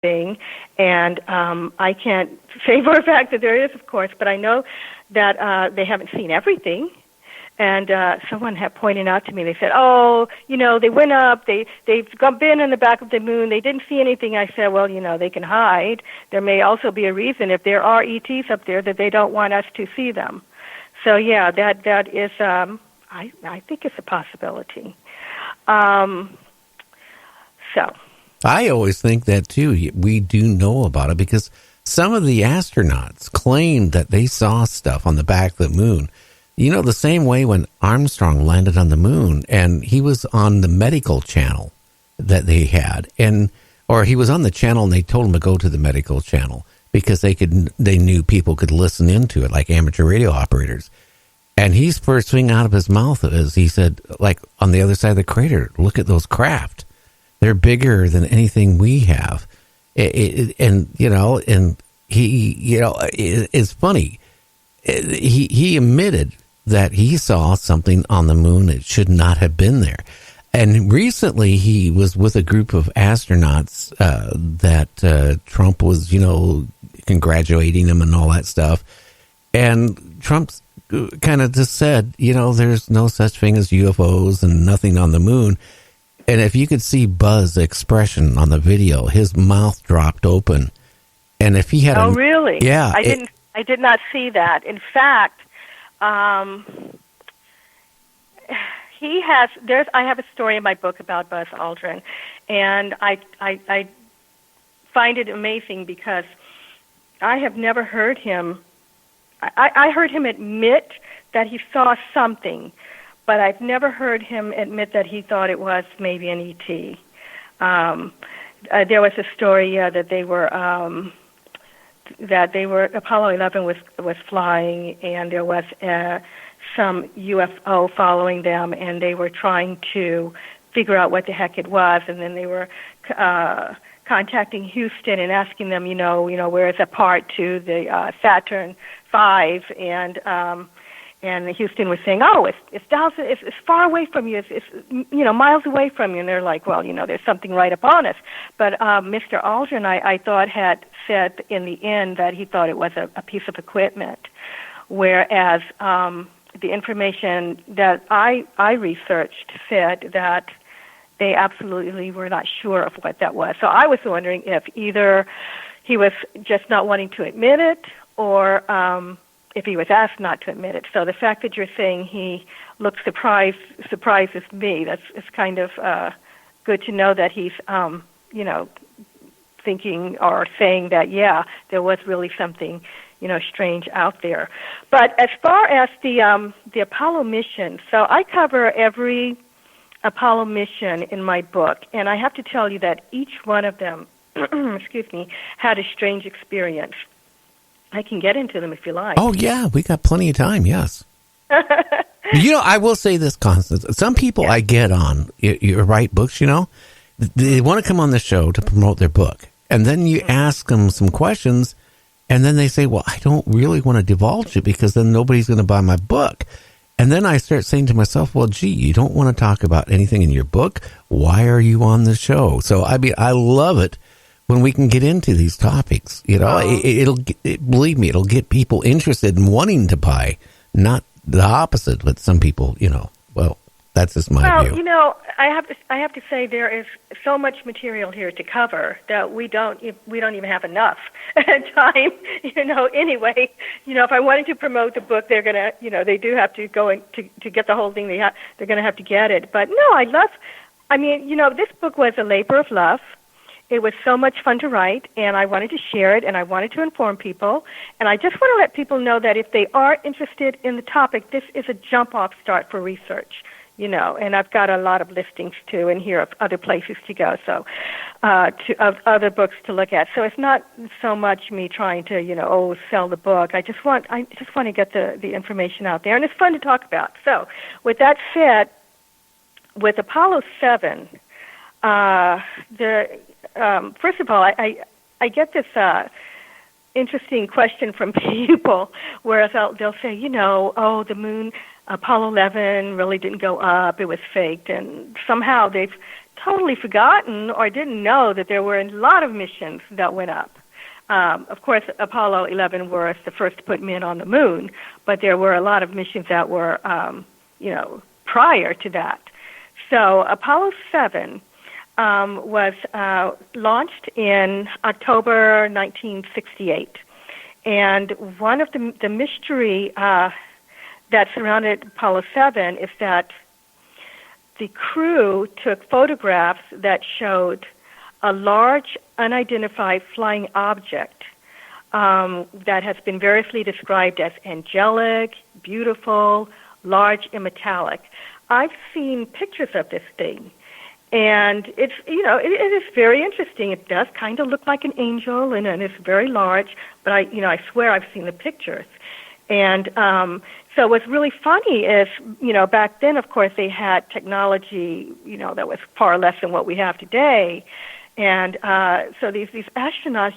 thing, and I can't say for a fact that there is, of course, but I know that they haven't seen everything. And someone had pointed out to me, they said, oh, they went up, they've been in the back of the moon, they didn't see anything. I said, well, they can hide. There may also be a reason, if there are ETs up there, that they don't want us to see them. So, yeah, that is, I think it's a possibility. So. I always think that, too. We do know about it because some of the astronauts claimed that they saw stuff on the back of the moon. The same way when Armstrong landed on the moon and he was on the medical channel that they had, or he was on the channel and they told him to go to the medical channel because they knew people could listen into it, like amateur radio operators. And his first thing out of his mouth is, he said, like, on the other side of the crater, look at those craft. They're bigger than anything we have. And he, it's funny. He admitted that he saw something on the moon that should not have been there. And recently he was with a group of astronauts that Trump was, congratulating him and all that stuff. And Trump kind of just said, there's no such thing as UFOs and nothing on the moon. And if you could see Buzz's expression on the video, his mouth dropped open. And if he had really? Yeah. I did not see that. In fact, I have a story in my book about Buzz Aldrin, and I find it amazing because I have never heard him. I heard him admit that he saw something, but I've never heard him admit that he thought it was maybe an ET. There was a story that they were Apollo 11 was flying, and there was some UFO following them, and they were trying to figure out what the heck it was, and then they were contacting Houston and asking them, where is a part to the Saturn V, and Houston was saying, oh, it's far away from you, it's miles away from you, and they're like, well, there's something right upon us. But Mr. Aldrin, I thought, had said in the end that he thought it was a piece of equipment, whereas the information that I researched said that they absolutely were not sure of what that was. So I was wondering if either he was just not wanting to admit it, or if he was asked not to admit it. So the fact that you're saying he looked surprises me. It's kind of good to know that he's, thinking or saying that, yeah, there was really something, strange out there. But as far as the Apollo mission, so I cover every Apollo mission in my book, and I have to tell you that each one of them, excuse me, had a strange experience. I can get into them if you like. Oh, yeah, we got plenty of time, yes. I will say this, Constance. Some people I get on, you write books, they want to come on the show to promote their book. And then you ask them some questions, and then they say, well, I don't really want to divulge it because then nobody's going to buy my book. And then I start saying to myself, well, gee, you don't want to talk about anything in your book? Why are you on the show? So, I love it when we can get into these topics. Believe me, it'll get people interested in wanting to buy, not the opposite, but some people, well, that's just my view. I have to say there is so much material here to cover that we don't even have enough time. Anyway, if I wanted to promote the book, they're gonna, they do have to go in to get the whole thing. They're gonna have to get it. But no, this book was a labor of love. It was so much fun to write, and I wanted to share it, and I wanted to inform people. And I just want to let people know that if they are interested in the topic, this is a jump-off start for research, and I've got a lot of listings, too, in here of other places to go, so of other books to look at. So it's not so much me trying to, sell the book. I just want to get the information out there, and it's fun to talk about. So with that said, with Apollo 7, first of all, I get this interesting question from people where they'll say, the moon, Apollo 11 really didn't go up, it was faked, and somehow they've totally forgotten or didn't know that there were a lot of missions that went up. Of course, Apollo 11 was the first to put men on the moon, but there were a lot of missions that were, prior to that. So Apollo 7 was launched in October 1968. And one of the mystery that surrounded Apollo 7 is that the crew took photographs that showed a large unidentified flying object that has been variously described as angelic, beautiful, large, and metallic. I've seen pictures of this thing, and it is very interesting. It does kind of look like an angel, and it's very large, but I swear I've seen the pictures. And so what's really funny is, back then, of course, they had technology, that was far less than what we have today. And so these astronauts,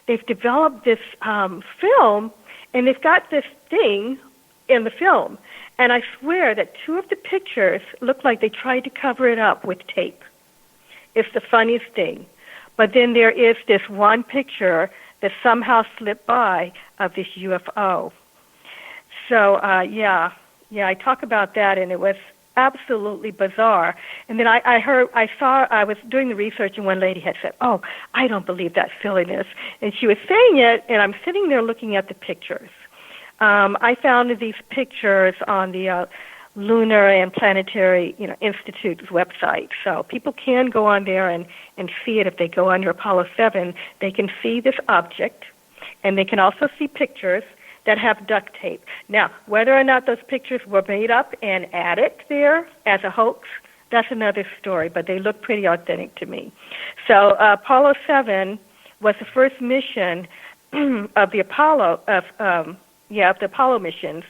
they've developed this film, and they've got this thing in the film. And I swear that two of the pictures look like they tried to cover it up with tape. It's the funniest thing. But then there is this one picture that somehow slipped by of this UFO. So, I talk about that, and it was absolutely bizarre. And then I was doing the research, and one lady had said, "Oh, I don't believe that silliness." And she was saying it, and I'm sitting there looking at the pictures. I found these pictures on the Lunar and Planetary Institute's website. So people can go on there and see it. If they go under Apollo 7, they can see this object, and they can also see pictures that have duct tape. Now, whether or not those pictures were made up and added there as a hoax, that's another story, but they look pretty authentic to me. So Apollo 7 was the first mission of the Apollo the Apollo missions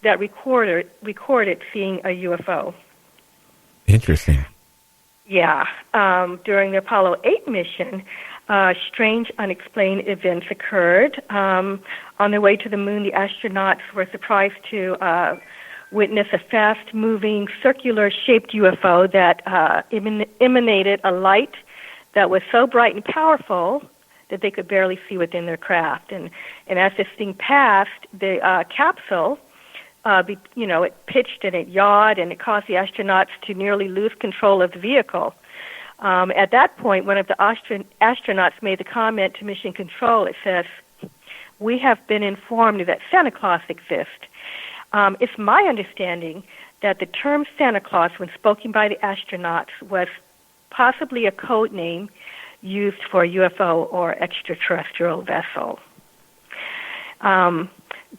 that recorded seeing a UFO. Interesting. Yeah. During the Apollo 8 mission, strange, unexplained events occurred. On their way to the moon, the astronauts were surprised to witness a fast-moving, circular-shaped UFO that emanated a light that was so bright and powerful that they could barely see within their craft. And as this thing passed, the capsule, it pitched and it yawed, and it caused the astronauts to nearly lose control of the vehicle. At that point, one of the astronauts made the comment to Mission Control. It says, "We have been informed that Santa Claus exists." It's my understanding that the term Santa Claus, when spoken by the astronauts, was possibly a code name used for a UFO or extraterrestrial vessel.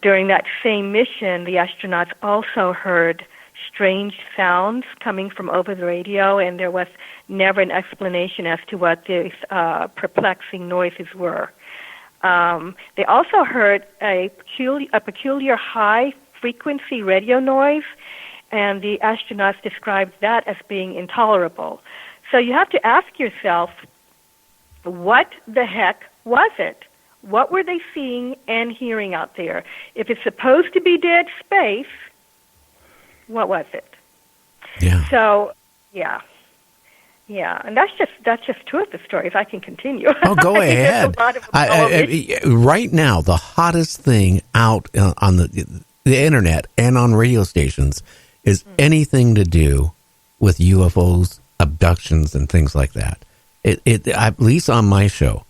During that same mission, the astronauts also heard strange sounds coming from over the radio, and there was never an explanation as to what these perplexing noises were. They also heard a peculiar high-frequency radio noise, and the astronauts described that as being intolerable. So you have to ask yourself, what the heck was it? What were they seeing and hearing out there? If it's supposed to be dead space, what was it? Yeah. So, yeah, and that's just two of the stories. I can continue. Oh, go ahead. Right now, the hottest thing out on the internet and on radio stations is anything to do with UFOs, abductions, and things like that. It at least on my show,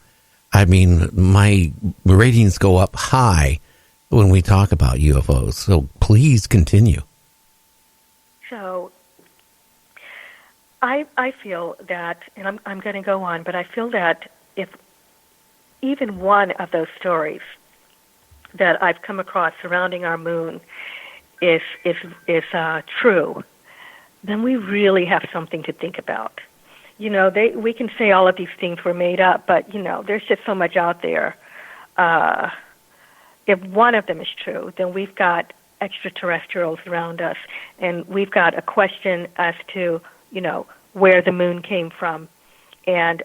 I mean, my ratings go up high when we talk about UFOs. So please continue. So I feel that, and I'm going to go on, but I feel that if even one of those stories that I've come across surrounding our moon is true, then we really have something to think about. We can say all of these things were made up, but, there's just so much out there. If one of them is true, then we've got extraterrestrials around us, and we've got a question as to, where the moon came from, and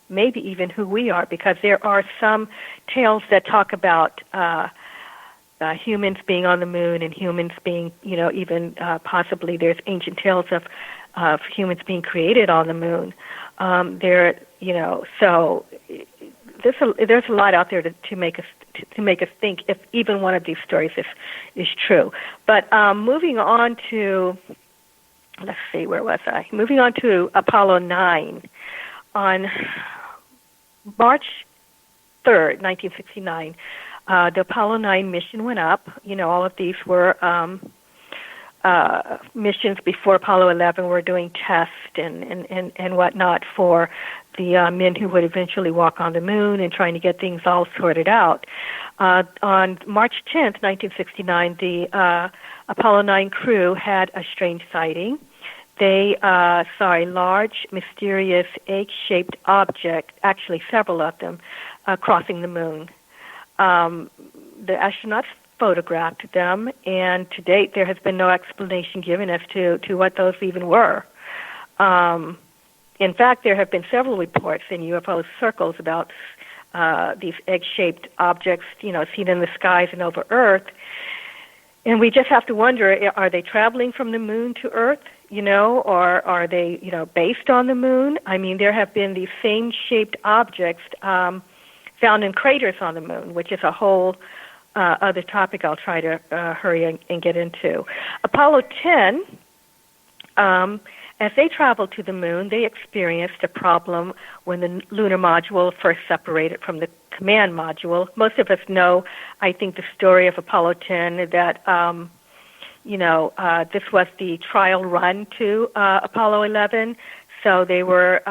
maybe even who we are, because there are some tales that talk about humans being on the moon and humans being, even possibly there's ancient tales of of humans being created on the moon. So there's a lot out there to make us think if even one of these stories is true. But moving on to, let's see, where was I? Moving on to Apollo 9. On March 3rd, 1969, the Apollo 9 mission went up. All of these were missions before Apollo 11 were doing tests and whatnot for the men who would eventually walk on the moon and trying to get things all sorted out. On March 10th, 1969, the Apollo 9 crew had a strange sighting. They saw a large, mysterious, egg-shaped object, actually several of them, crossing the moon. The astronauts photographed them, and to date there has been no explanation given as to what those even were. In fact, there have been several reports in UFO circles about these egg-shaped objects, seen in the skies and over Earth. And we just have to wonder, are they traveling from the moon to Earth, or are they, based on the moon? I mean, there have been these same-shaped objects found in craters on the moon, which is a whole other topic I'll try to hurry and get into. Apollo 10, as they traveled to the moon, they experienced a problem when the lunar module first separated from the command module. Most of us know, I think, the story of Apollo 10, that, this was the trial run to Apollo 11, so they were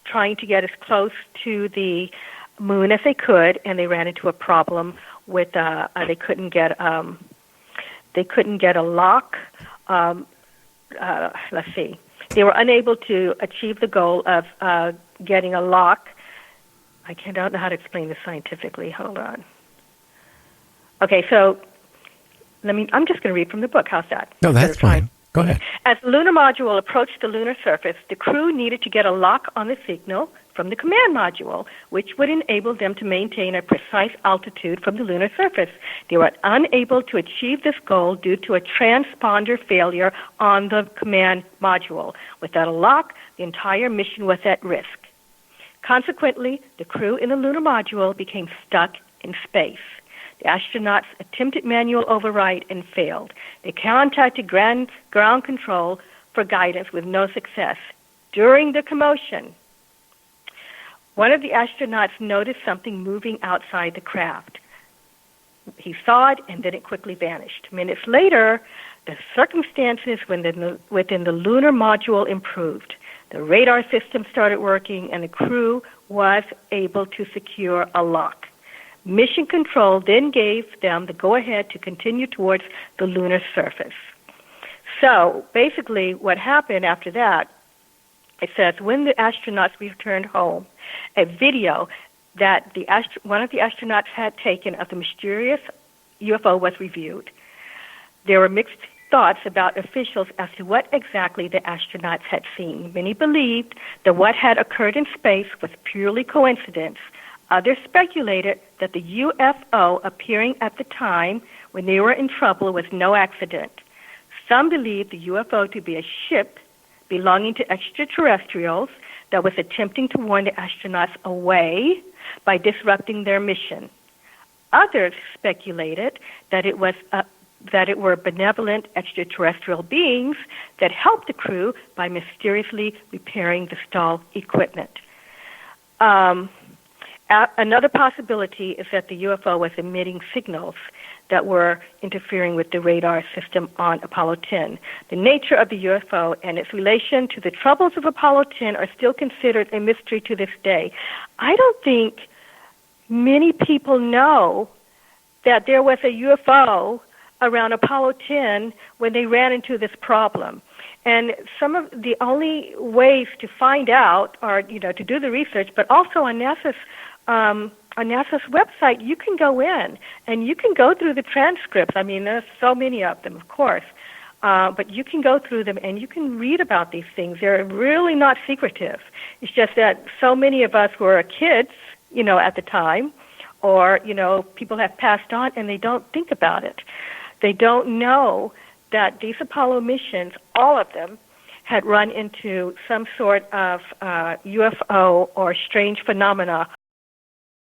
trying to get as close to the moon as they could, and they ran into a problem with they couldn't get a lock. Let's see. They were unable to achieve the goal of getting a lock. I don't know how to explain this scientifically. Hold on. Okay, so I'm just going to read from the book. How's that? No, that's fine. Go ahead. As the lunar module approached the lunar surface, the crew needed to get a lock on the signal from the command module, which would enable them to maintain a precise altitude from the lunar surface. They were unable to achieve this goal due to a transponder failure on the command module. Without a lock, the entire mission was at risk. Consequently, the crew in the lunar module became stuck in space. The astronauts attempted manual override and failed. They contacted ground control for guidance with no success. During the commotion, one of the astronauts noticed something moving outside the craft. He saw it, and then it quickly vanished. Minutes later, the circumstances within the lunar module improved. The radar system started working, and the crew was able to secure a lock. Mission Control then gave them the go-ahead to continue towards the lunar surface. So basically what happened after that, it says when the astronauts returned home, a video that one of the astronauts had taken of the mysterious UFO was reviewed. There were mixed thoughts about officials as to what exactly the astronauts had seen. Many believed that what had occurred in space was purely coincidence. Others speculated that the UFO appearing at the time when they were in trouble was no accident. Some believed the UFO to be a ship belonging to extraterrestrials that was attempting to warn the astronauts away by disrupting their mission. Others speculated that it were benevolent extraterrestrial beings that helped the crew by mysteriously repairing the stalled equipment. Another possibility is that the UFO was emitting signals that were interfering with the radar system on Apollo 10. The nature of the UFO and its relation to the troubles of Apollo 10 are still considered a mystery to this day. I don't think many people know that there was a UFO around Apollo 10 when they ran into this problem. And some of the only ways to find out are, to do the research, but also on NASA's website, you can go in and you can go through the transcripts. I mean, there's so many of them, of course. But you can go through them and you can read about these things. They're really not secretive. It's just that so many of us were kids, at the time, or, people have passed on and they don't think about it. They don't know that these Apollo missions, all of them, had run into some sort of UFO or strange phenomena